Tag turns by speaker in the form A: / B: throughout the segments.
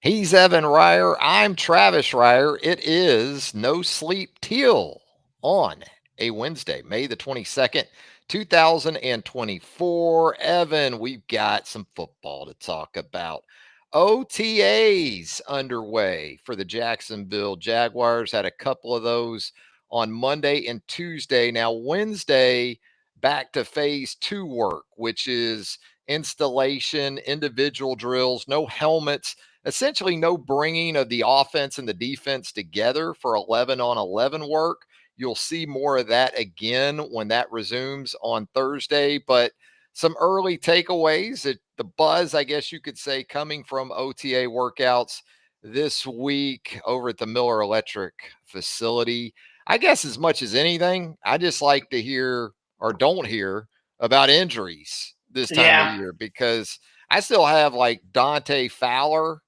A: He's Evan Reier. I'm Travis Reier. It is No Sleep Teal on a Wednesday, May the 22nd, 2024. Evan, we've got some football to talk about. OTAs underway for the Jacksonville Jaguars. Had a couple of those on Monday and Tuesday. Now, Wednesday, back to phase two work, which is installation, individual drills, no helmets, essentially no bringing of the offense and the defense together for 11 on 11 work. You'll see more of that again when that resumes on Thursday. But some early takeaways, the buzz, I guess you could say, coming from OTA workouts this week over at the Miller Electric facility. I guess as much as anything, I just like to hear or don't hear about injuries this time of
B: Yeah.
A: year because I still have like Dante Fowler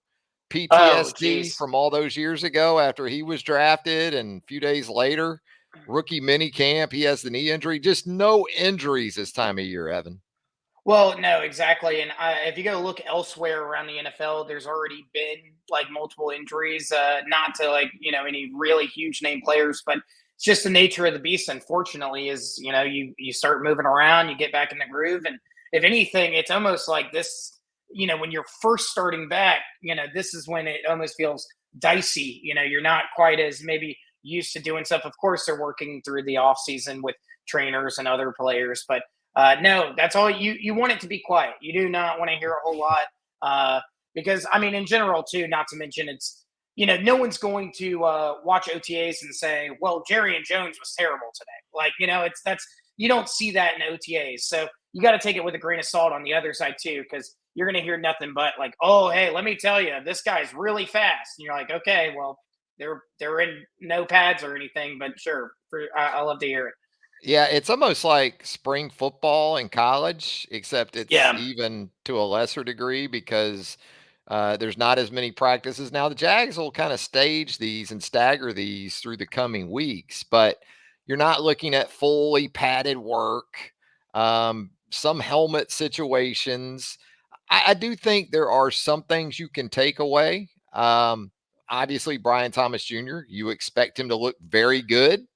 B: Oh,
A: PTSD
B: geez.
A: from all those years ago after he was drafted, and a few days later, rookie mini camp, he has the knee injury. Just no injuries this time of year, Evan.
B: Well, no, exactly. And if you go look elsewhere around the NFL, there's already been like multiple injuries, not to like, any really huge name players, but it's just the nature of the beast, unfortunately, is, you start moving around, you get back in the groove. And if anything, it's almost like this, when you're first starting back, this is when it almost feels dicey. You're not quite as maybe used to doing stuff. Of course, they're working through the off season with trainers and other players, but no, that's all you want it to be quiet. You do not want to hear a whole lot because I mean, in general, too. Not to mention, it's no one's going to watch OTAs and say, "Well, Jerry and Jones was terrible today." Like it's that's you don't see that in OTAs, so you got to take it with a grain of salt on the other side too, because you're going to hear nothing but like, "Oh, hey, let me tell you, this guy's really fast," and you're like, "Okay, well, they're in no pads or anything, but sure, I love to hear it."
A: Yeah, it's almost like spring football in college, except it's
B: Yeah,
A: even to a lesser degree because there's not as many practices. Now, the Jags will kind of stage these and stagger these through the coming weeks, but you're not looking at fully padded work, some helmet situations. I do think there are some things you can take away. Obviously, Brian Thomas Jr., you expect him to look very good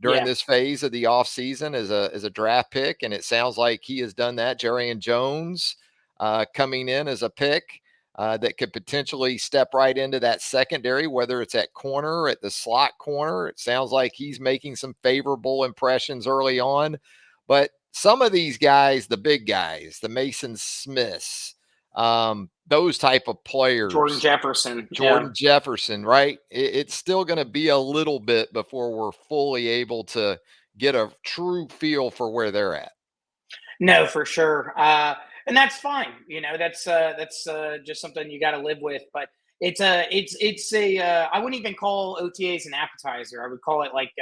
A: during
B: yeah.
A: this phase of the offseason as a draft pick, and it sounds like he has done that. Jerry and Jones coming in as a pick that could potentially step right into that secondary, whether it's at corner or at the slot corner. It sounds like he's making some favorable impressions early on. But some of these guys, the big guys, the Mason Smiths, those type of
B: Jordan
A: players,
B: Jefferson. Yeah.
A: Jordan Jefferson, right? It's still going to be a little bit before we're fully able to get a true feel for where they're at.
B: No, for sure. And that's fine. That's just something you got to live with. But it's a I wouldn't even call OTAs an appetizer. I would call it like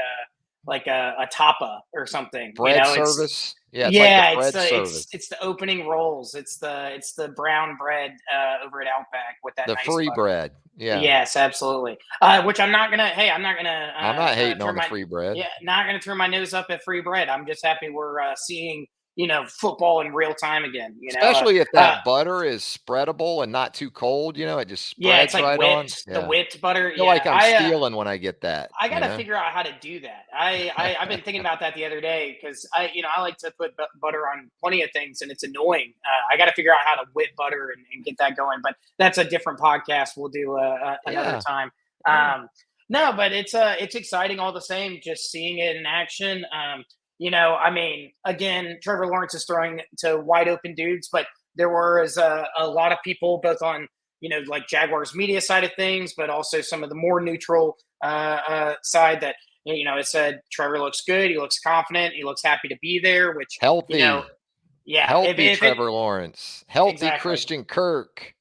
B: a tapa or something.
A: Bread
B: It's
A: service. Yeah, it's like the
B: yeah,
A: bread
B: it's
A: service,
B: the opening rolls. It's the brown bread over at Outback with that
A: the
B: nice
A: free
B: butter.
A: bread. Yeah.
B: Yes, absolutely. Which I'm not gonna. Hey, I'm not gonna
A: I'm not hating on
B: turn
A: the
B: my
A: free bread.
B: not gonna turn my nose up at free bread. I'm just happy we're seeing football in real time again.
A: Especially if that butter is spreadable and not too cold, it just
B: Yeah, it's
A: spreads
B: like
A: right on.
B: whipped, the
A: Yeah.
B: whipped butter.
A: Feel
B: Yeah,
A: like I'm stealing when I get that,
B: I got to figure out how to do that. I've been thinking about that the other day because I like to put butter on plenty of things and it's annoying. I got to figure out how to whip butter and get that going. But that's a different podcast. We'll do another
A: Yeah.
B: time.
A: Yeah.
B: No, but it's exciting all the same. Just seeing it in action. I mean, again, Trevor Lawrence is throwing to wide open dudes, but there was a lot of people both on like Jaguars media side of things, but also some of the more neutral side that it said Trevor looks good, he looks confident, he looks happy to be there. Which
A: Healthy.
B: yeah,
A: Healthy
B: if it
A: Trevor Lawrence, healthy
B: exactly,
A: Christian Kirk.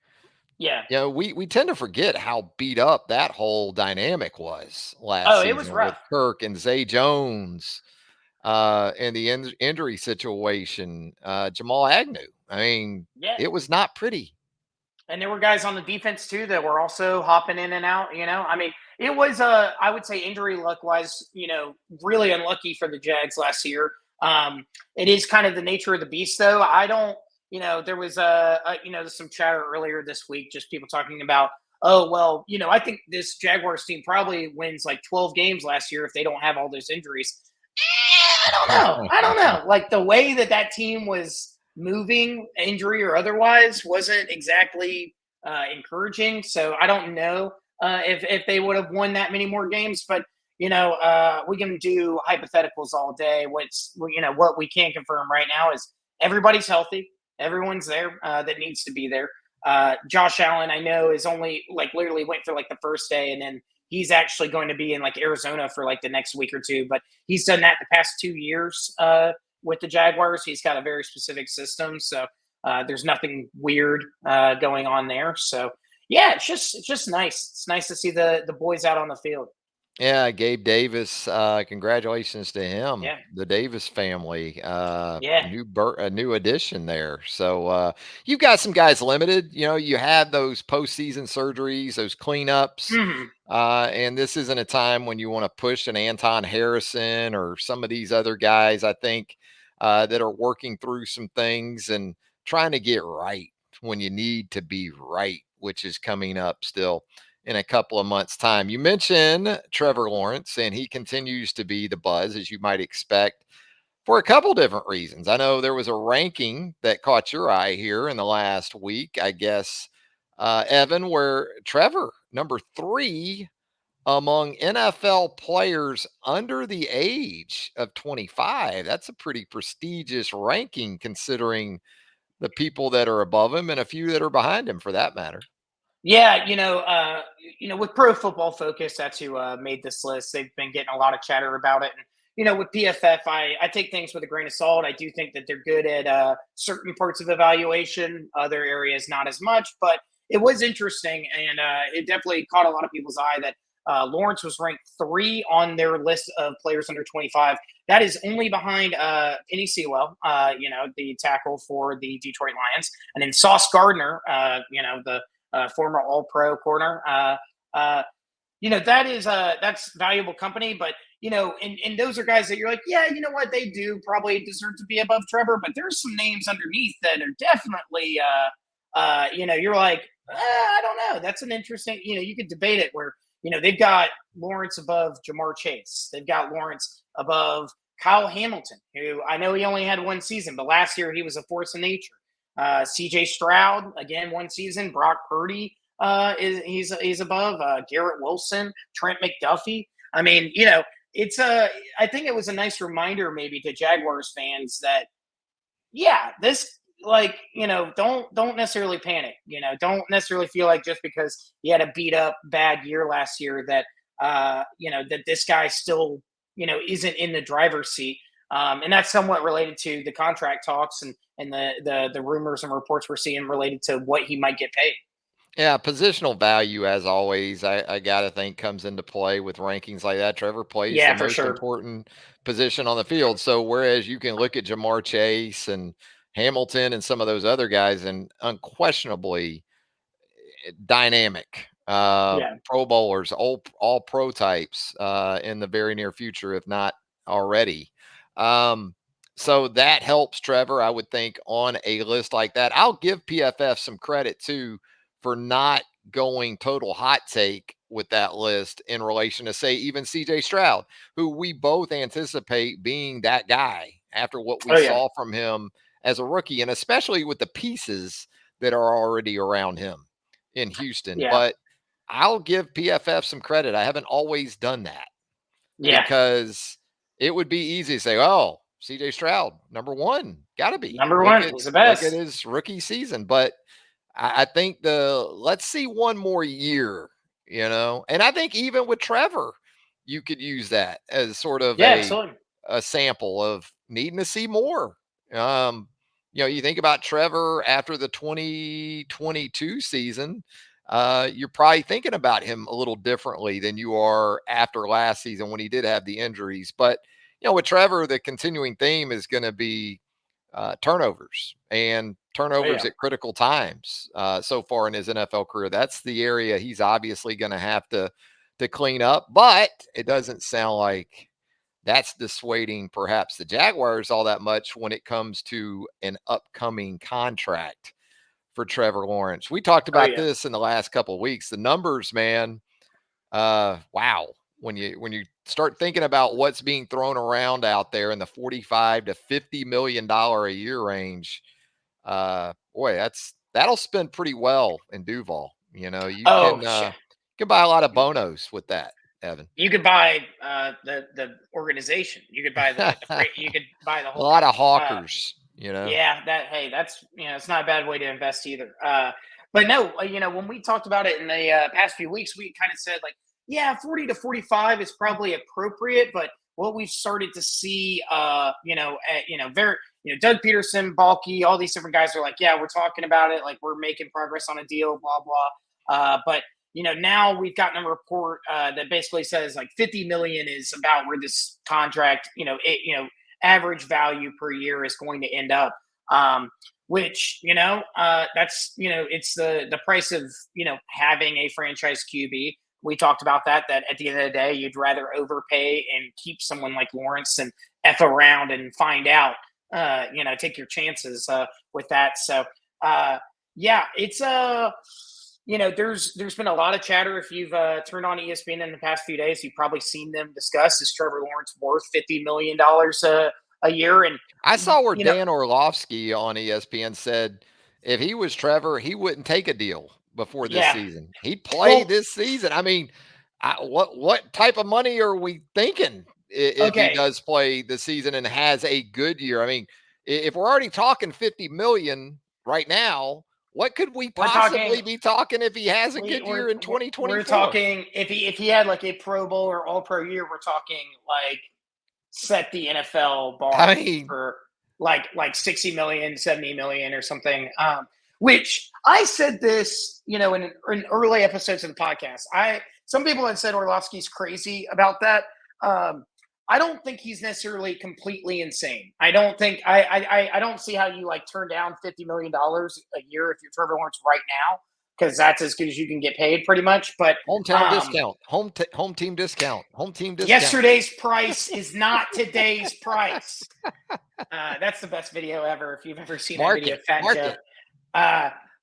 B: yeah.
A: We tend to forget how beat up that whole dynamic was last
B: Oh, it was
A: season with
B: rough.
A: Kirk and Zay Jones and the injury situation. Jamal Agnew. I mean,
B: Yeah,
A: it was not pretty.
B: and there were guys on the defense too that were also hopping in and out. I mean, it was I would say injury luck wise, really unlucky for the Jags last year. It is kind of the nature of the beast, though. I don't, there was some chatter earlier this week, just people talking about oh, well, I think this Jaguars team probably wins like 12 games last year if they don't have all those injuries. I don't know. I don't know. Like the way that team was moving, injury or otherwise, wasn't exactly encouraging. So I don't know if they would have won that many more games. But we can do hypotheticals all day. What we can confirm right now is everybody's healthy. Everyone's there that needs to be there. Josh Allen, I know, is only like literally went for like the first day, and then he's actually going to be in like Arizona for like the next week or two. But he's done that the past 2 years with the Jaguars. He's got a very specific system, so there's nothing weird going on there. So yeah, it's just nice. It's nice to see the boys out on the field.
A: Yeah, Gabe Davis, congratulations to him,
B: Yeah,
A: the Davis family,
B: yeah.
A: a new addition there. So, you've got some guys limited, you had those postseason surgeries, those cleanups,
B: Hmm.
A: and this isn't a time when you want to push an Anton Harrison or some of these other guys, I think, that are working through some things and trying to get right when you need to be right, which is coming up still in a couple of months' time. You mentioned Trevor Lawrence, and he continues to be the buzz, as you might expect, for a couple different reasons. I know there was a ranking that caught your eye here in the last week, I guess, Evan, where Trevor, number 3 among NFL players under the age of 25. That's a pretty prestigious ranking considering the people that are above him and a few that are behind him for that matter.
B: Yeah, with Pro Football Focus, that's who made this list. They've been getting a lot of chatter about it, and with PFF, I take things with a grain of salt. I do think that they're good at certain parts of evaluation, other areas not as much. But it was interesting, and it definitely caught a lot of people's eye that Lawrence was ranked 3 on their list of players under 25. That is only behind Penny Sewell, the tackle for the Detroit Lions, and then Sauce Gardner, the former All Pro corner. That's valuable company, but and those are guys that you're like, yeah, you know what, they do probably deserve to be above Trevor, but there's some names underneath that are definitely, you're like, I don't know. That's an interesting, you could debate it where they've got Lawrence above Jamar Chase, they've got Lawrence above Kyle Hamilton, who I know he only had one season, but last year he was a force of nature. CJ Stroud, again, one season. Brock Purdy he's above. Garrett Wilson, Trent McDuffie. I mean, it's a. I think it was a nice reminder maybe to Jaguars fans that yeah, this don't necessarily panic. Don't necessarily feel like just because he had a beat up bad year last year that that this guy still isn't in the driver's seat. And that's somewhat related to the contract talks and the rumors and reports we're seeing related to what he might get paid.
A: Yeah, positional value, as always, I got to think comes into play with rankings like that. Trevor plays the
B: Yeah, for
A: most
B: sure.
A: important position on the field. So, whereas you can look at Jamar Chase and Hamilton and some of those other guys, and unquestionably dynamic
B: Yeah,
A: Pro Bowlers, all pro types in the very near future, if not already. Um, so that helps Trevor, I would think, on a list like that. I'll give PFF some credit too for not going total hot take with that list in relation to, say, even CJ Stroud, who we both anticipate being that guy after what we
B: oh yeah,
A: saw from him as a rookie, and especially with the pieces that are already around him in Houston.
B: yeah,
A: But I'll give PFF some credit. I haven't always done that
B: yeah.
A: because it would be easy to say, "Oh, CJ Stroud, number one, got to be."
B: Number one, he's the
A: Look at
B: best.
A: his rookie season, but I think the let's see one more year, and I think even with Trevor, you could use that as sort of
B: Yeah, absolutely.
A: a sample of needing to see more. Um, you think about Trevor after the 2022 season, you're probably thinking about him a little differently than you are after last season when he did have the injuries. But with Trevor, the continuing theme is going to be turnovers and
B: Oh
A: turnovers
B: yeah,
A: at critical times so far in his NFL career. That's the area he's obviously going to have to clean up. But it doesn't sound like that's dissuading perhaps the Jaguars all that much when it comes to an upcoming contract for Trevor Lawrence. We talked
B: Oh
A: about
B: yeah.
A: this in the last couple of weeks. The numbers, man, wow. When you start thinking about what's being thrown around out there in the 45 to $50 million a year range, boy, that'll spend pretty well in Duval. You
B: Oh,
A: can buy a lot of bonos with that, Evan.
B: you could buy the organization. You could buy you could buy the
A: A
B: whole
A: lot of
B: company.
A: hawkers.
B: Yeah, that's it's not a bad way to invest either. But no, when we talked about it in the past few weeks, we kind of said like, yeah, 40 to 45 is probably appropriate, but what we've started to see, very, Doug Peterson, Balky, all these different guys are like, yeah, we're talking about it, like we're making progress on a deal, blah blah. But now we've gotten a report that basically says like 50 million is about where this contract, average value per year is going to end up. Which that's it's the price of having a franchise QB. We talked about that at the end of the day, you'd rather overpay and keep someone like Lawrence and F around and find out. Take your chances with that. So yeah, it's there's been a lot of chatter. If you've turned on ESPN in the past few days, you've probably seen them discuss, is Trevor Lawrence worth $50 million a year? And
A: I saw where
B: you know,
A: Dan Orlovsky on ESPN said if he was Trevor, he wouldn't take a deal before this
B: yeah.
A: season. He'd play
B: Well,
A: this season. I mean, what type of money are we thinking if he
B: okay,
A: does play the season and has a good year? I mean, if we're already talking 50 million right now, what could we
B: we're talking
A: possibly be talking if he has a good year in
B: we're
A: 2024?
B: talking if he had like a Pro Bowl or All Pro year, we're talking like set the NFL
A: I
B: bar
A: mean,
B: for like 60 million, 70 million or something. Which I said this, in early episodes of the podcast. Some people had said Orlovsky's crazy about that. Um, I don't think he's necessarily completely insane. I don't think I don't see how you like turn down $50 million a year if you're Trevor Lawrence right now, because that's as good as you can get paid pretty much. But
A: hometown discount, home team discount, home team discount.
B: yesterday's price is not today's price. That's the best video ever. If you've ever seen that video, Fat Joe.
A: Market.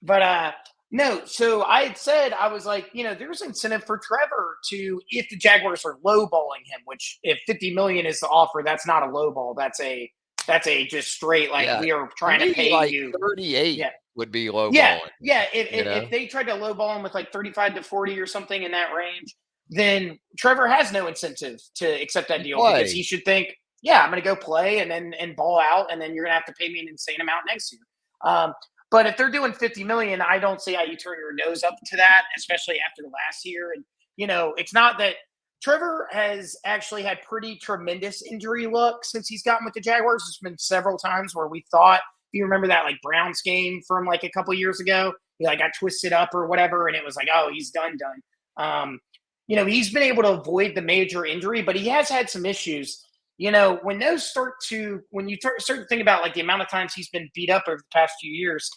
B: But no. So I had said, I was like, there's incentive for Trevor to, if the Jaguars are lowballing him, which if 50 million is the offer, that's not a lowball. That's a just straight like
A: Yeah,
B: we are
A: to
B: trying to
A: me,
B: pay
A: like
B: you.
A: 38
B: Yeah.
A: would be
B: Yeah,
A: lowballing,
B: yeah.
A: you
B: If
A: know?
B: they tried to lowball him with like 35 to 40 or something in that range, then Trevor has no incentive to accept that
A: You
B: deal, because he
A: play.
B: should think, yeah, I'm going to go play and ball out, and then you're going to have to pay me an insane amount next year. But if they're doing 50 million, I don't see how you turn your nose up to that, especially after the last year. And it's not that Trevor has actually had pretty tremendous injury luck since he's gotten with the Jaguars. There's been several times where we thought, if you remember that like Browns game from like a couple years ago, he like got twisted up or whatever, and it was like, oh, he's done. He's been able to avoid the major injury, but he has had some issues. When you start to think about like the amount of times he's been beat up over the past few years,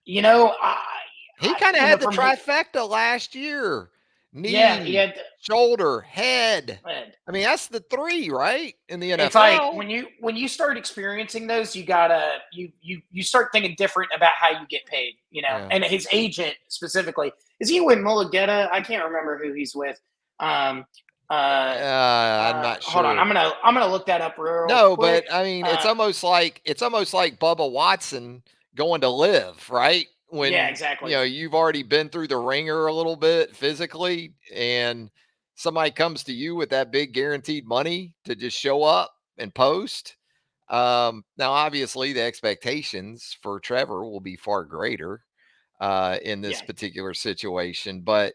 A: He kinda had the
B: from his,
A: trifecta last year.
B: yeah, he
A: Knee,
B: had.
A: shoulder, head.
B: uh,
A: I mean, that's the 3, right, in the
B: It's like
A: NFL?
B: when you start experiencing those, you gotta you start thinking different about how you get paid.
A: Yeah.
B: And his agent specifically, is he with Mulugeta? I can't remember who he's with. Um,
A: I'm not
B: Hold on,
A: sure.
B: I'm gonna look that up real
A: No,
B: quick.
A: but, I mean,
B: Uh,
A: it's almost like Bubba Watson going to live, right?
B: yeah,
A: When,
B: exactly.
A: you've already been through the ringer a little bit physically, and somebody comes to you with that big guaranteed money to just show up and post. Now, obviously, the expectations for Trevor will be far greater in this
B: Yeah,
A: particular situation. But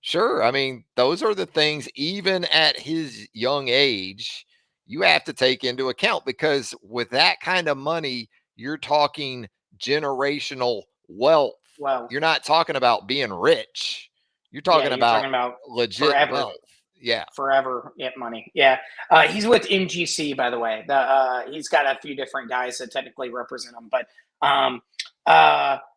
A: sure, I mean, those are the things, even at his young age, you have to take into account, because with that kind of money, you're talking generational wealth.
B: well,
A: You're not talking about being rich. You're
B: yeah,
A: talking
B: you're
A: about
B: talking about
A: legit
B: forever.
A: wealth. Yeah.
B: Forever get money. Yeah. He's with MGC, by the way. He's got a few different guys that technically represent him. But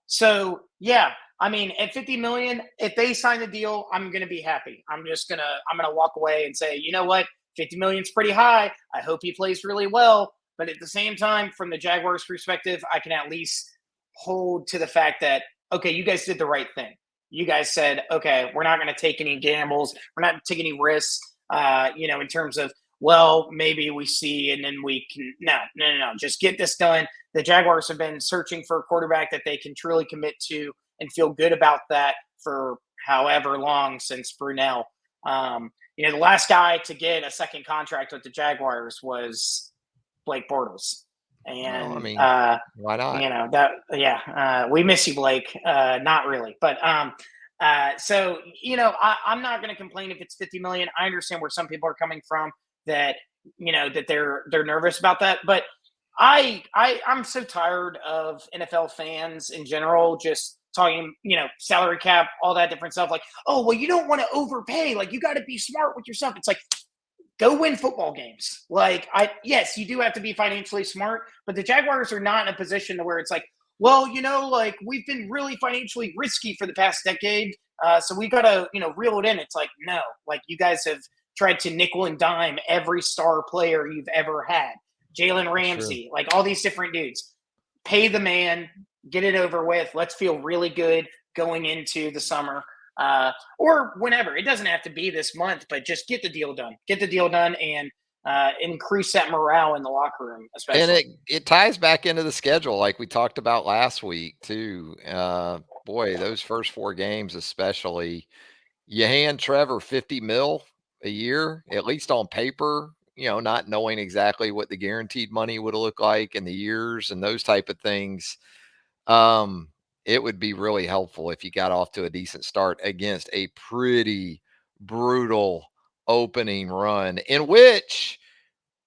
B: so yeah, I mean, at 50 million, if they sign the deal, I'm gonna be happy. I'm gonna walk away and say, you know what, 50 million is pretty high. I hope he plays really well. But at the same time, from the Jaguars' perspective, I can at least hold to the fact that okay, you guys did the right thing. You guys said, okay, we're not going to take any gambles. We're not taking any risks, in terms of, well, maybe we see and then we can. No, no, no, no. Just get this done. The Jaguars have been searching for a quarterback that they can truly commit to and feel good about that for however long since Brunell. The last guy to get a second contract with the Jaguars was Blake Bortles.
A: Well, I
B: And
A: mean, why not?
B: we miss you, Blake. Not really, but I'm not going to complain if it's 50 million. I understand where some people are coming from, that that they're nervous about that, but I'm so tired of NFL fans in general just talking, salary cap, all that different stuff. Like, oh well, you don't want to overpay. Like, you got to be smart with yourself. It's like, go win football games. Like, yes, you do have to be financially smart, but the Jaguars are not in a position to where it's like, well, like, we've been really financially risky for the past decade, so we got to, reel it in. It's like, no, like, you guys have tried to nickel and dime every star player you've ever had. Jalen
A: Sure.
B: Ramsey, like all these different dudes. Pay the man, get it over with. Let's feel really good going into the summer, or whenever. It doesn't have to be this month, but just get the deal done. Get the deal done and increase that morale in the locker room,
A: And
B: especially.
A: it ties back into the schedule like we talked about last week too. Boy, those first 4 games especially, you hand Trevor 50 mil a year, at least on paper, not knowing exactly what the guaranteed money would look like in the years and those type of things. Um, it would be really helpful if you got off to a decent start against a pretty brutal opening run in which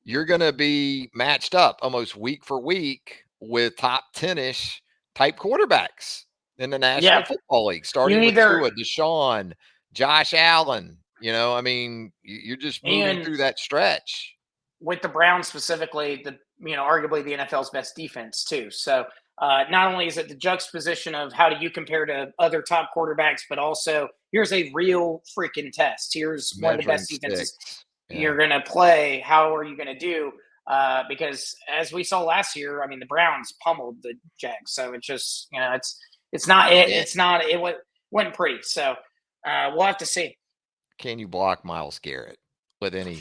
A: you're going to be matched up almost week for week with top 10-ish type quarterbacks in the National
B: Yeah,
A: Football League,
B: you
A: starting with
B: either
A: Tua, Deshaun, Josh Allen. I mean, you're just moving
B: and
A: through that stretch.
B: with the Browns specifically, arguably the NFL's best defense too. So not only is it the juxtaposition of how do you compare to other top quarterbacks, but also here's a real freaking test. Here's one of the
A: Measuring
B: best defenses
A: sticks.
B: you're
A: Yeah.
B: going to play. How are you going to do? Because as we saw last year, I mean, the Browns pummeled the Jags. So it's just, it's not it.
A: Eh,
B: It's not it. Went pretty. So we'll have to see.
A: Can you block Miles Garrett with any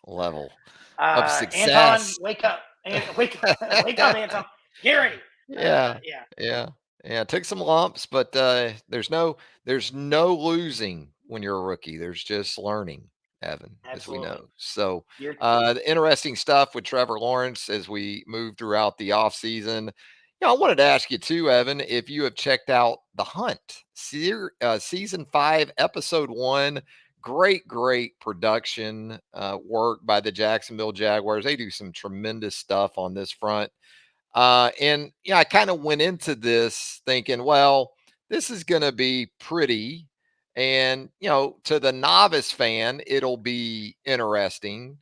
A: level of
B: Anton,
A: success?
B: wake up! Wake up! Wake up, Anton! Gary.
A: Yeah.
B: Yeah,
A: Yeah. Yeah, took some lumps, but, there's no losing when you're a rookie. There's just learning, Evan, as we
B: absolutely.
A: know. So,
B: You're
A: the interesting stuff with Trevor Lawrence as we move throughout the offseason. I wanted to ask you too, Evan, if you have checked out The Hunt, season 5, episode 1. Great, great production, work by the Jacksonville Jaguars. They do some tremendous stuff on this front. And I kind of went into this thinking, well, this is going to be pretty. And, to the novice fan, it'll be interesting.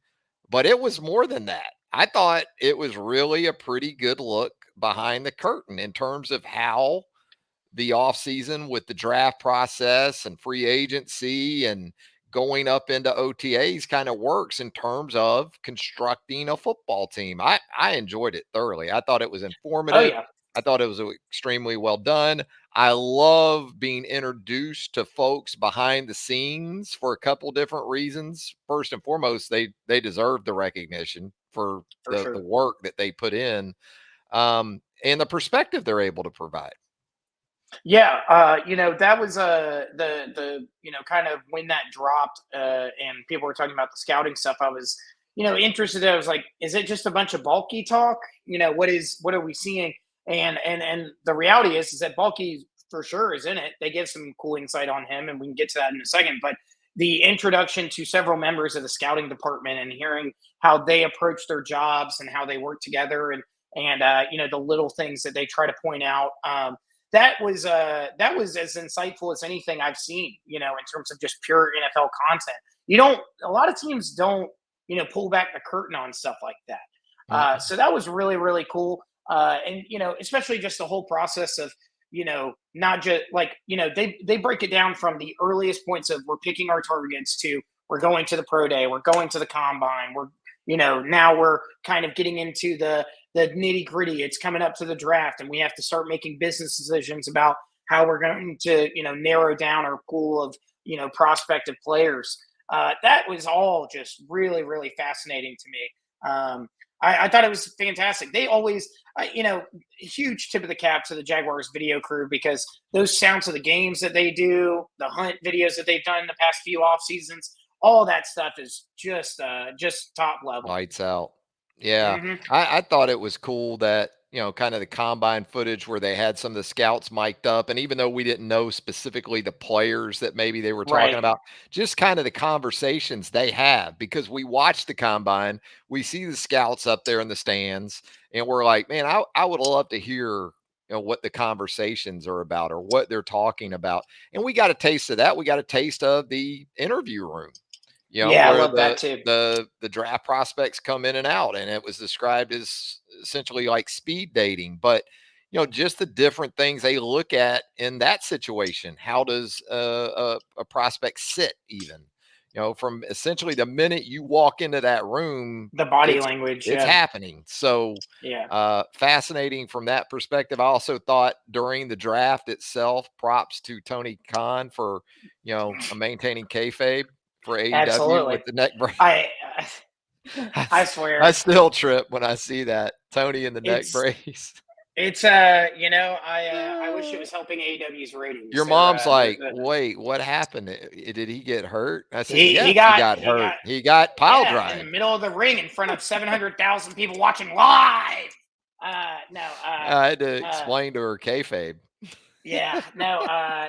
A: But it was more than that. I thought it was really a pretty good look behind the curtain in terms of how the offseason with the draft process and free agency and going up into OTAs kind of works in terms of constructing a football team. I enjoyed it thoroughly. I thought it was
B: oh
A: informative.
B: yeah,
A: I thought it was extremely well done. I love being introduced to folks behind the scenes for a couple different reasons. First and foremost, they deserve the recognition for
B: for
A: the
B: sure.
A: work that they put in, and the perspective they're able to provide.
B: Yeah, that was the kind of when that dropped, and people were talking about the scouting stuff. I was interested. I was like, is it just a bunch of bulky talk? What are we seeing? And the reality is that bulky for sure is in it. They give some cool insight on him, and we can get to that in a second. But the introduction to several members of the scouting department and hearing how they approach their jobs and how they work together, and the little things that they try to point out. That was as insightful as anything I've seen, in terms of just pure NFL content. A lot of teams don't, pull back the curtain on stuff like that.
A: Mm.
B: So that was really, really cool. And, especially just the whole process of, not just like, they break it down from the earliest points of we're picking our targets to we're going to the pro day, we're going to the combine, now we're kind of getting into the nitty gritty. It's coming up to the draft, and we have to start making business decisions about how we're going to, narrow down our pool of, prospective players. That was all just really, really fascinating to me. I thought it was fantastic. They always, huge tip of the cap to the Jaguars video crew, because those sounds of the games that they do, the hunt videos that they've done in the past few off seasons, all that stuff is just top level.
A: Lights out. Yeah.
B: Hmm.
A: I thought it was cool that, kind of the combine footage where they had some of the scouts mic'd up. And even though we didn't know specifically the players that maybe they were talking
B: Right.
A: about, just kind of the conversations they have, because we watch the combine, we see the scouts up there in the stands, and we're like, man, I would love to hear, what the conversations are about or what they're talking about. And we got a taste of that. We got a taste of the interview room,
B: Yeah, I
A: where
B: love
A: the
B: that too.
A: the draft prospects come in and out, and it was described as essentially like speed dating. But just the different things they look at in that situation. How does a prospect sit, even, from essentially the minute you walk into that room,
B: The body
A: it's
B: language.
A: it's
B: Yeah.
A: happening. So
B: Yeah.
A: fascinating from that perspective. I also thought during the draft itself, props to Tony Khan for maintaining kayfabe for AEW with
B: Absolutely.
A: the neck brace.
B: I
A: I,
B: I
A: I
B: swear
A: still trip when I see that Tony in the neck
B: it's
A: brace.
B: I wish it was helping AEW's ratings.
A: Your mom's like,
B: The
A: wait, what happened? Did he get hurt? I said,
B: he
A: yes, he
B: got
A: got
B: he got
A: hurt. He got pile
B: yeah, in the
A: drive.
B: middle of the ring in front of 700,000 people watching live. No,
A: I had to
B: uh,
A: explain to her kayfabe.
B: yeah, no,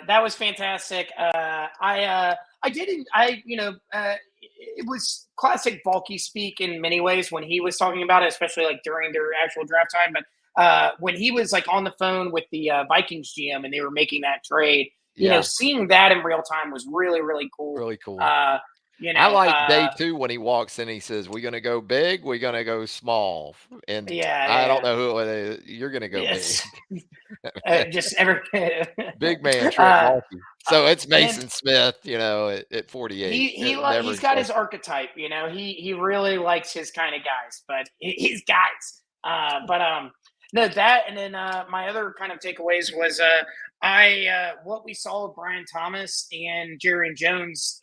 B: that was fantastic. I didn't, I, it was classic bulky speak in many ways when he was talking about it, especially like during their actual draft time. But when he was like on the phone with the Vikings GM and they were making that trade,
A: Yeah,
B: seeing that in real time was really, really cool.
A: really cool.
B: Uh,
A: I like day 2 when he walks in, he says, "We gonna go big, we gonna go small." And
B: yeah,
A: I don't
B: yeah,
A: know who it is. You're gonna go
B: yeah.
A: big.
B: It's just every,
A: Big man Trent
B: uh,
A: Baalke. So it's
B: and then
A: Mason Smith, at 48. Never
B: he's got his
A: question.
B: archetype. He really likes his kind of guys, but his guys. But no, that, and then my other kind of takeaways was I what we saw of Brian Thomas and Jerry Jones.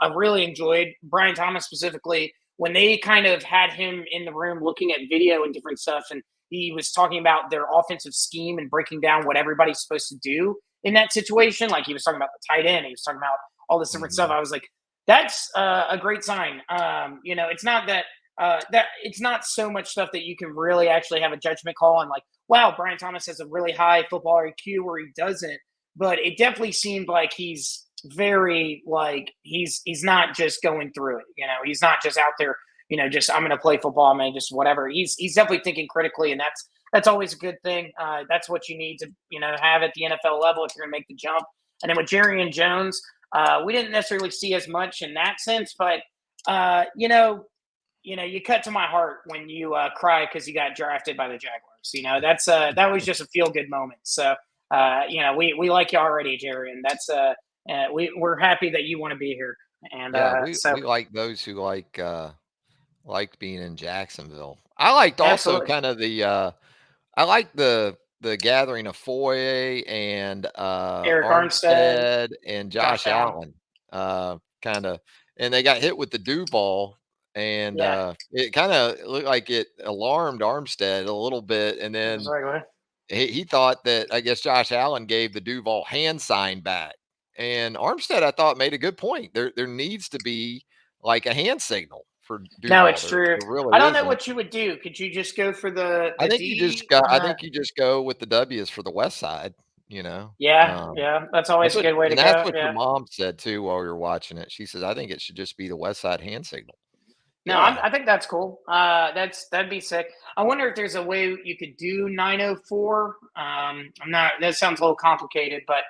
B: I really enjoyed Brian Thomas specifically when they kind of had him in the room looking at video and different stuff, and he was talking about their offensive scheme and breaking down what everybody's supposed to do in that situation. Like he was talking about the tight end, he was talking about all this different stuff.
A: Mhm.
B: I was like, that's a great sign. It's not that it's not so much stuff that you can really actually have a judgment call on. Like, wow, Brian Thomas has a really high football IQ, or he doesn't. But it definitely seemed like he's very like he's not just going through it. He's not just out there. Just I'm going to play football, man, just whatever. He's definitely thinking critically, and that's always a good thing. That's what you need to have at the NFL level if you're going to make the jump. And then with Jerry and Jones, we didn't necessarily see as much in that sense, but uh, you know, you cut to my heart when you cry because you got drafted by the Jaguars. That was just a feel good moment. So we like you already, Jerry, and that's we're happy that you want to be here. And
A: Yeah, we like those who liked being in Jacksonville. I liked also
B: absolutely,
A: kind of I like the gathering of Foye and
B: Eric Armstead,
A: Armstead and
B: Josh
A: Josh
B: Allen,
A: Allen. Kind of, and they got hit with the Duval, and
B: yeah,
A: it kind of looked like it alarmed Armstead a little bit, and
B: it was
A: then
B: like,
A: he thought that, I guess, Josh Allen gave the Duval hand sign back, and Armstead, I thought, made a good point. There needs to be like a hand signal for
B: no,
A: Duval.
B: it's true.
A: There
B: I
A: really
B: don't know
A: isn't.
B: what you would do. Could you just go for the D?
A: I think you just go with the W's for the West Side, you know?
B: Yeah,
A: Um,
B: yeah, that's always
A: that's
B: a
A: what
B: good way to
A: and that's
B: go.
A: what your
B: Yeah.
A: mom said too while we were watching it. She says, "I think it should just be the West Side hand signal."
B: No,
A: Yeah.
B: I think that's cool. That'd be sick. I wonder if there's a way you could do 904. I'm not. That sounds a little complicated, but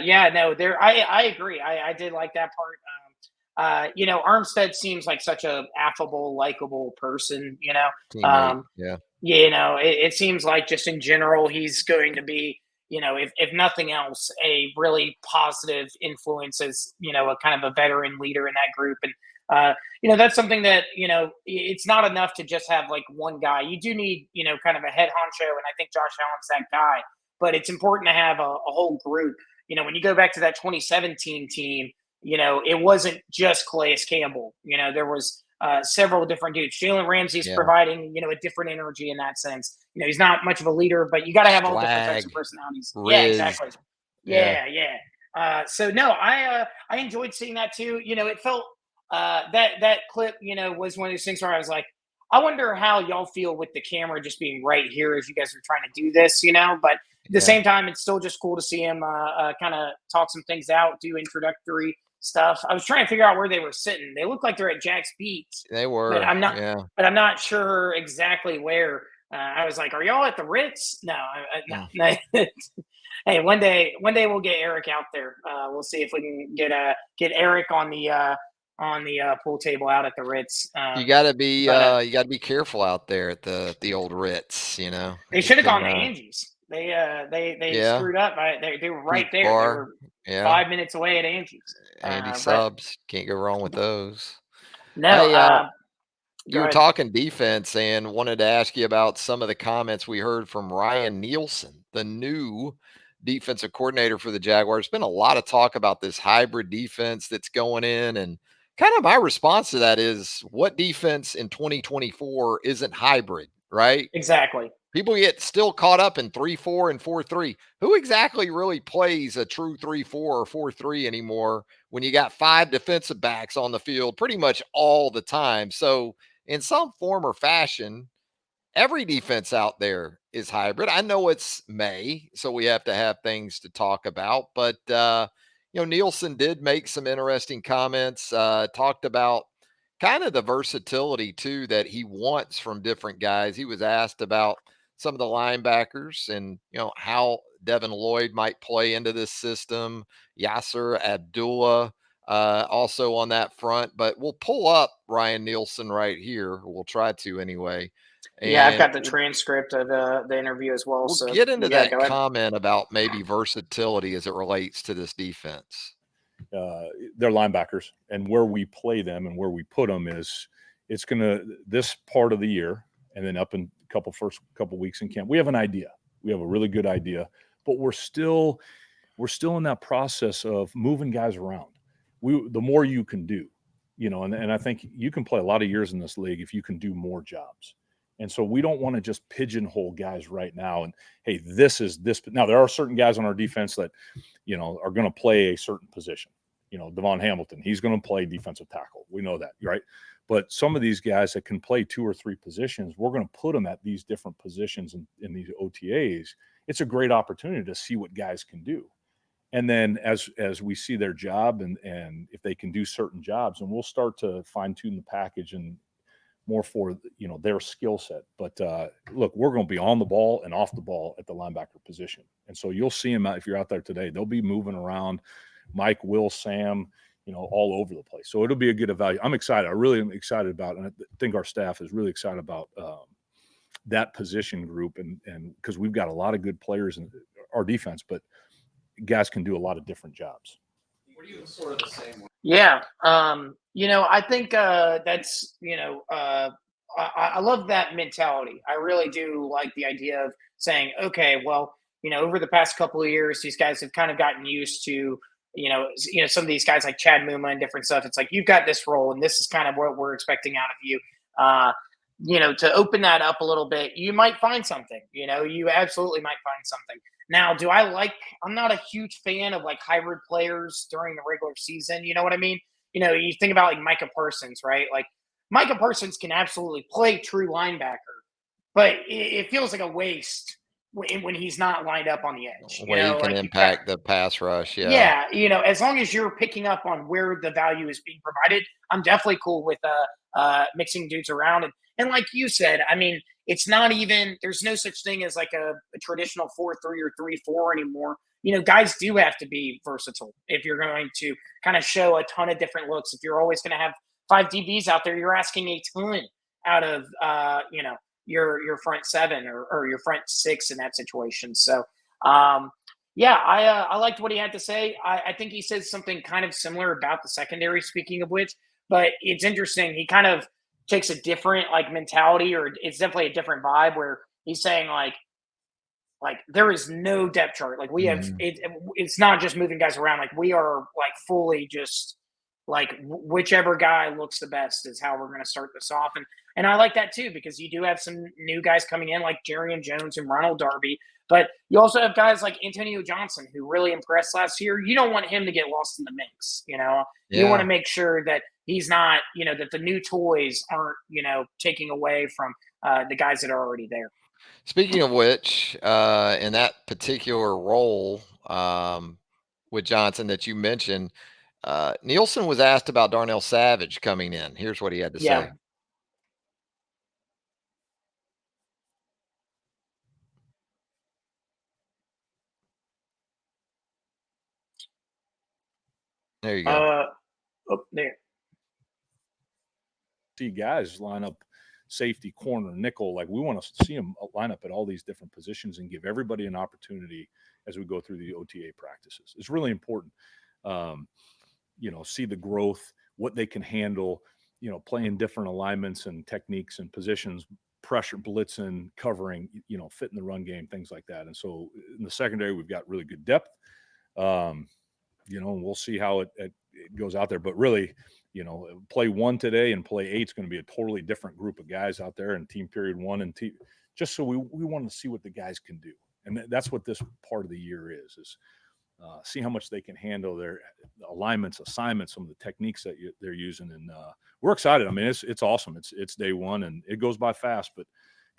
B: yeah, no, there. I agree. I did like that part. Armstead seems like such a affable, likable person.
A: Teammate.
B: Um,
A: Yeah.
B: it seems like just in general, he's going to be, if nothing else, a really positive influence as, a kind of a veteran leader in that group. And, that's something that, it's not enough to just have like one guy. You do need, kind of a head honcho. And I think Josh Allen's that guy. but it's important to have a whole group. When you go back to that 2017 team, it wasn't just Calais Campbell. There was several different dudes. Jalen Ramsey's
A: Yeah.
B: providing, a different energy in that sense. He's not much of a leader, but you got to have all different types of
A: Swag,
B: personalities. Yeah,
A: Riz.
B: exactly.
A: Yeah.
B: Yeah. So no, I enjoyed seeing that too. It felt that clip, was one of those things where I was like, I wonder how y'all feel with the camera just being right here as you guys are trying to do this, But at the
A: Yeah.
B: same time, it's still just cool to see him kind of talk some things out, do introductory stuff. I was trying to figure out where they were sitting. They look like they're at Jack's Beats,
A: They
B: but
A: were.
B: I'm not.
A: Yeah.
B: But I'm not sure exactly where. I was like, "Are y'all at the Ritz?" No,
A: Mm.
B: no. Hey, one day we'll get Eric out there. We'll see if we can get Eric on the pool table out at the Ritz.
A: You
B: But
A: gotta be careful out there at the old Ritz,
B: they
A: It
B: should have
A: can
B: gone to Angie's. They
A: yeah,
B: screwed up. They were right
A: Peach
B: there. They
A: Bar.
B: were
A: Yeah.
B: 5 minutes away at Angie's.
A: Andy
B: But
A: subs. Can't go wrong with those.
B: no.
A: Hey, you
B: Go
A: were
B: ahead.
A: talking defense and wanted to ask you about some of the comments we heard from Ryan Nielsen, the new defensive coordinator for the Jaguars. Been a lot of talk about this hybrid defense that's going in. And kind of my response to that is what defense in 2024 isn't hybrid, right?
B: Exactly.
A: People get still caught up in 3-4 and 4-3. Who exactly really plays a true 3-4 or 4-3 anymore when you got five defensive backs on the field pretty much all the time? So, in some form or fashion, every defense out there is hybrid. I know it's May, so we have to have things to talk about, but Nielsen did make some interesting comments, talked about kind of the versatility too that he wants from different guys. He was asked about some of the linebackers and how Devin Lloyd might play into this system, Yasser Abdullah also on that front. But we'll pull up Ryan Nielsen right here. We'll try to anyway.
B: Yeah, I've
A: And
B: got the transcript of the interview as well.
A: we'll
B: So
A: get into
B: yeah,
A: that
B: go ahead.
A: comment about maybe versatility as it relates to this defense.
C: They're linebackers, and where we play them and where we put them is it's going to this part of the year, and then up in first couple weeks in camp. We have an idea. We have a really good idea, but we're still in that process of moving guys around. The more you can do, and I think you can play a lot of years in this league if you can do more jobs. And so we don't want to just pigeonhole guys right now. And hey, this is this. Now there are certain guys on our defense that, are going to play a certain position. Devon Hamilton, he's going to play defensive tackle. We know that, right? But some of these guys that can play two or three positions, we're going to put them at these different positions in these OTAs. It's a great opportunity to see what guys can do. And then as we see their job and if they can do certain jobs, and we'll start to fine tune the package and more for their skill set. But look, we're going to be on the ball and off the ball at the linebacker position, and so you'll see them if you're out there today. They'll be moving around. Mike, Will, Sam, all over the place. So it'll be a good evaluation. I'm excited. I really am excited about it, and I think our staff is really excited about that position group, and because we've got a lot of good players in our defense, but guys can do a lot of different jobs.
D: What are you sort of the same way?
B: Yeah. I think that's, I love that mentality. I really do like the idea of saying, okay, well, over the past couple of years, these guys have kind of gotten used to, some of these guys like Chad Muma and different stuff. It's like, you've got this role and this is kind of what we're expecting out of you. To open that up a little bit, you might find something, you absolutely might find something. Now, I'm not a huge fan of like hybrid players during the regular season. You know what I mean? You think about like Micah Parsons, right? Like Micah Parsons can absolutely play true linebacker, but it feels like a waste when he's not lined up on the edge.
A: Way he can
B: Like
A: impact the pass rush. Yeah.
B: yeah, as long as you're picking up on where the value is being provided, I'm definitely cool with mixing dudes around. And like you said, I mean, it's not even there's no such thing as like a traditional 4-3 or 3-4 anymore. Guys do have to be versatile if you're going to kind of show a ton of different looks. If you're always going to have 5 DBs out there, you're asking a ton out of your front 7 or your front 6 in that situation. So I liked what he had to say. I think he said something kind of similar about the secondary, speaking of which, but it's interesting. He kind of takes a different like mentality, or it's definitely a different vibe where he's saying like, like there is no depth chart. Like we have
A: Mhm.
B: it's not just moving guys around. Like we are like fully just like whichever guy looks the best is how we're going to start this off. And I like that too because you do have some new guys coming in like Jerry Jones and Ronald Darby, but you also have guys like Antonio Johnson who really impressed last year. You don't want him to get lost in the mix. You want
A: Yeah.
B: to make sure that he's not, that the new toys aren't, taking away from the guys that are already there.
A: Speaking of which, in that particular role with Johnson that you mentioned, Nielsen was asked about Darnell Savage coming in. Here's what he had to
B: Yeah.
A: say. There you go.
B: There.
C: See guys line up safety, corner, nickel. Like we want to see them line up at all these different positions and give everybody an opportunity as we go through the OTA practices. It's really important. See the growth, what they can handle, playing different alignments and techniques and positions, pressure, blitzing, covering, fitting the run game, things like that. And so in the secondary, we've got really good depth. And we'll see how it goes out there. But really, play one today and play 8 is going to be a totally different group of guys out there in team period 1 and just so we want to see what the guys can do. And that's what this part of the year is see how much they can handle their alignments, assignments, some of the techniques that they're using. And we're excited. I mean, it's awesome. It's day one and it goes by fast, but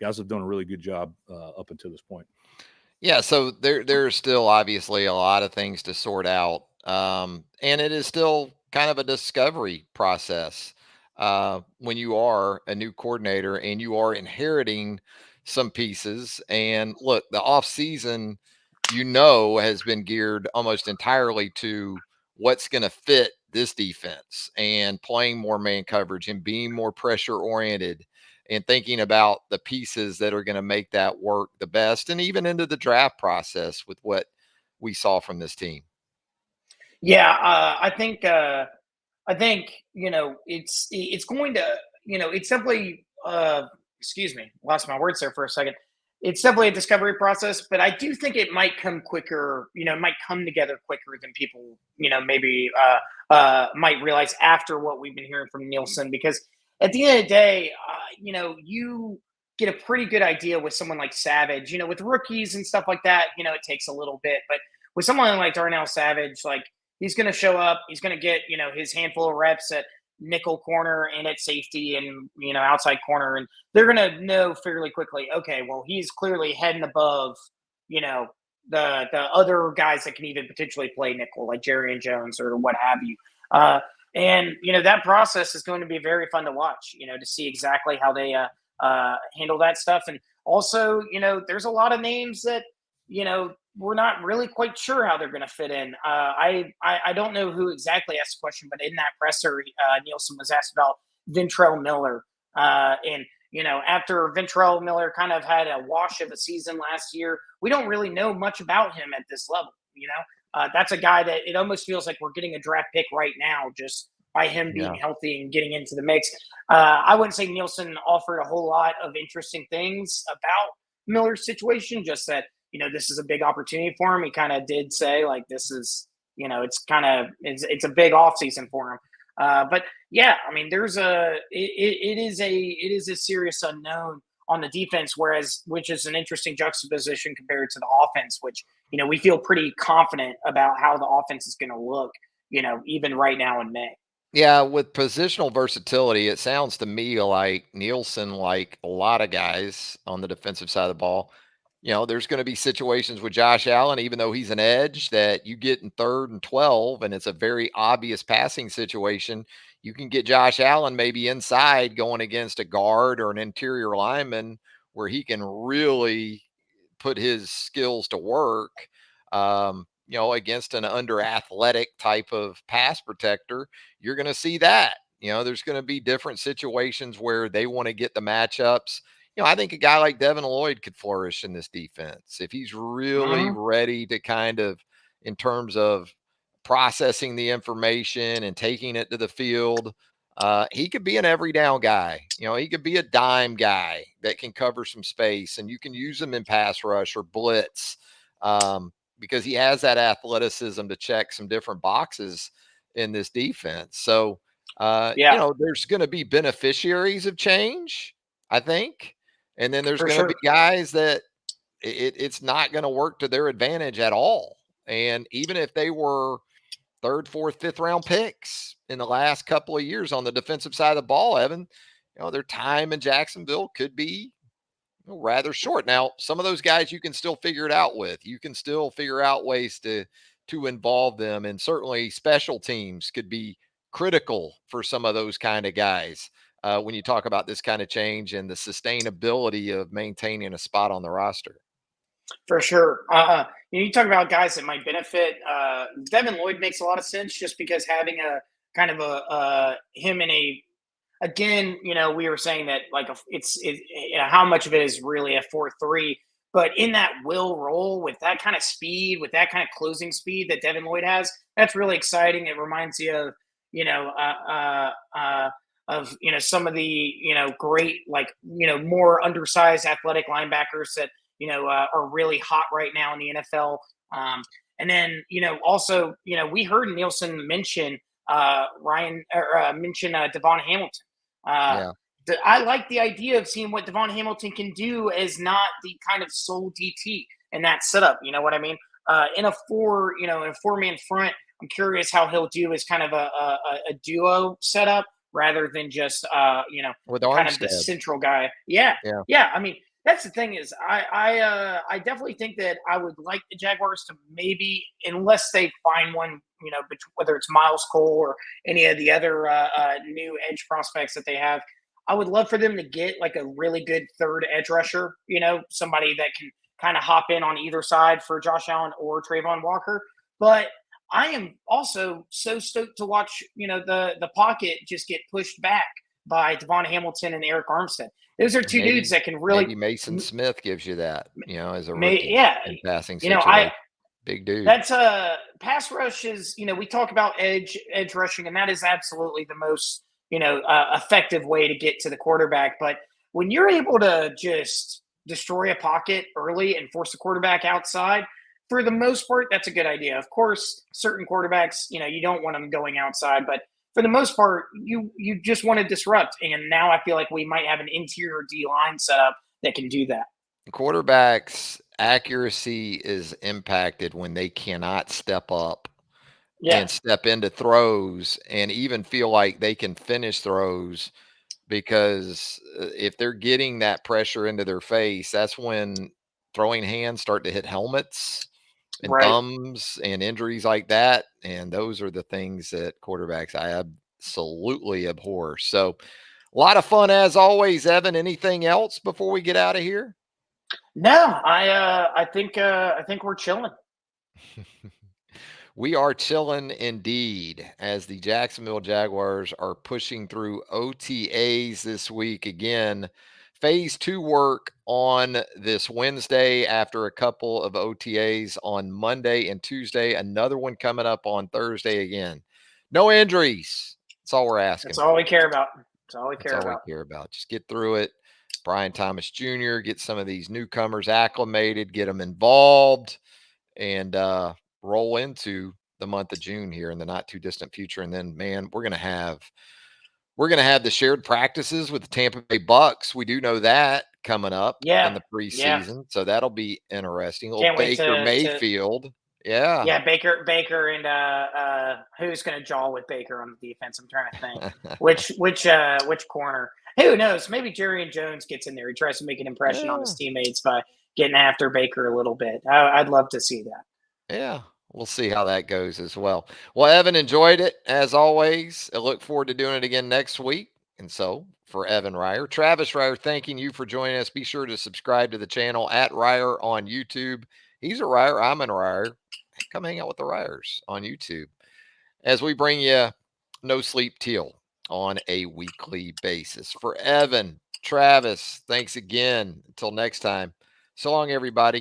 C: guys have done a really good job up until this point.
A: Yeah, so there's still obviously a lot of things to sort out, and it is still kind of a discovery process when you are a new coordinator and you are inheriting some pieces. And look, the off season, has been geared almost entirely to what's going to fit this defense and playing more man coverage and being more pressure oriented and thinking about the pieces that are going to make that work the best and even into the draft process with what we saw from this team.
B: Yeah, I think it's going to it's simply excuse me, lost my words there for a second. It's simply a discovery process, but I do think it might come quicker. It might come together quicker than people maybe might realize after what we've been hearing from Nielsen. Because at the end of the day, you get a pretty good idea with someone like Savage. With rookies and stuff like that, it takes a little bit, but with someone like Darnell Savage, like he's going to show up. He's going to get, his handful of reps at nickel corner and at safety and, outside corner. And they're going to know fairly quickly, okay, well, he's clearly heading above, the other guys that can even potentially play nickel, like Jerry Jones or what have you. And, that process is going to be very fun to watch, to see exactly how they handle that stuff. And also, there's a lot of names that, we're not really quite sure how they're going to fit in. I don't know who exactly asked the question, but in that presser, Nielsen was asked about Ventrell Miller. And, after Ventrell Miller kind of had a wash of a season last year, we don't really know much about him at this level. That's a guy that it almost feels like we're getting a draft pick right now just by him being healthy and getting into the mix. I wouldn't say Nielsen offered a whole lot of interesting things about Miller's situation, just that this is a big opportunity for him. He kind of did say like this is, it's a big off season for him. But yeah, I mean, it is a serious unknown on the defense, which is an interesting juxtaposition compared to the offense, which we feel pretty confident about how the offense is going to look, even right now in May.
A: Yeah, with positional versatility, it sounds to me like Nielsen, like a lot of guys on the defensive side of the ball, there's going to be situations with Josh Allen, even though he's an edge, that you get in 3rd and 12, and it's a very obvious passing situation. You can get Josh Allen maybe inside going against a guard or an interior lineman where he can really put his skills to work. Against an under athletic type of pass protector, you're going to see that. There's going to be different situations where they want to get the matchups. I think a guy like Devin Lloyd could flourish in this defense if he's really ready to kind of, in terms of processing the information and taking it to the field. he could be an every down guy. He could be a dime guy that can cover some space, and you can use him in pass rush or blitz because he has that athleticism to check some different boxes in this defense. So, there's going to be beneficiaries of change, I think. And then there's
B: for
A: going to be
B: sure.
A: guys that it's not going to work to their advantage at all. And even if they were third, fourth, fifth round picks in the last couple of years on the defensive side of the ball, Evan, their time in Jacksonville could be rather short. Now, some of those guys you can still figure it out with. You can still figure out ways to involve them, and certainly special teams could be critical for some of those kind of guys when you talk about this kind of change and the sustainability of maintaining a spot on the roster.
B: For sure. You talk about guys that might benefit. Devin Lloyd makes a lot of sense just because having a kind of him in a again, we were saying that like how much of it is really a 4-3, but in that will role with that kind of speed, with that kind of closing speed that Devin Lloyd has, that's really exciting. It reminds you of some of the great more undersized athletic linebackers that are really hot right now in the NFL. And then also we heard Nielsen mention Devon Hamilton.
A: Yeah.
B: I like the idea of seeing what Devon Hamilton can do as not the kind of sole DT in that setup. You know what I mean? In a four-man front, I'm curious how he'll do as kind of a duo setup rather than just
A: With
B: kind of the
A: Armstead.
B: central guy. Yeah. I mean, that's the thing is I definitely think that I would like the Jaguars to maybe, unless they find one, whether it's Miles Cole or any of the other new edge prospects that they have, I would love for them to get like a really good third edge rusher, somebody that can kind of hop in on either side for Josh Allen or Trayvon Walker. But I am also so stoked to watch, the pocket just get pushed back by Devon Hamilton and Eric Armstead. Those are two dudes that can really.
A: Maybe Mason Smith gives you that, as a rookie in passing situation. Big dude.
B: That's pass rush is, we talk about edge rushing, and that is absolutely the most, effective way to get to the quarterback. But when you're able to just destroy a pocket early and force the quarterback outside, for the most part, that's a good idea. Of course, certain quarterbacks, you don't want them going outside, but for the most part, you just want to disrupt. And now I feel like we might have an interior D-line setup that can do that.
A: Quarterbacks' accuracy is impacted when they cannot step up and step into throws and even feel like they can finish throws, because if they're getting that pressure into their face, that's when throwing hands start to hit helmets and thumbs and injuries like that. And those are the things that quarterbacks I absolutely abhor. So a lot of fun as always, Evan. Anything else before we get out of here?
B: No, I think we're chilling.
A: We are chilling indeed, as the Jacksonville Jaguars are pushing through OTAs this week. Again, phase 2 work on this Wednesday after a couple of OTAs on Monday and Tuesday. Another one coming up on Thursday again. No injuries. That's all we're asking.
B: That's all we care about. That's all we care about.
A: Just get through it. Brian Thomas Jr., get some of these newcomers acclimated, get them involved, and roll into the month of June here in the not too distant future. And then, man, we're going to have the shared practices with the Tampa Bay Bucks. We do know that coming up in the preseason. Yeah. So that'll be interesting. Little Baker Mayfield. Yeah,
B: Baker and who's going to jaw with Baker on the defense? I'm trying to think which corner. Who knows? Maybe Jerry Jones gets in there. He tries to make an impression on his teammates by getting after Baker a little bit. I'd love to see that.
A: Yeah, we'll see how that goes as well. Well, Evan, enjoyed it as always. I look forward to doing it again next week. And so for Evan Reier, Travis Reier, thanking you for joining us. Be sure to subscribe to the channel at Reier on YouTube. He's a Reier. I'm a Reier. Come hang out with the Reiers on YouTube as we bring you No Sleep Teal on a weekly basis. For Evan, Travis, thanks again. Until next time. So long, everybody.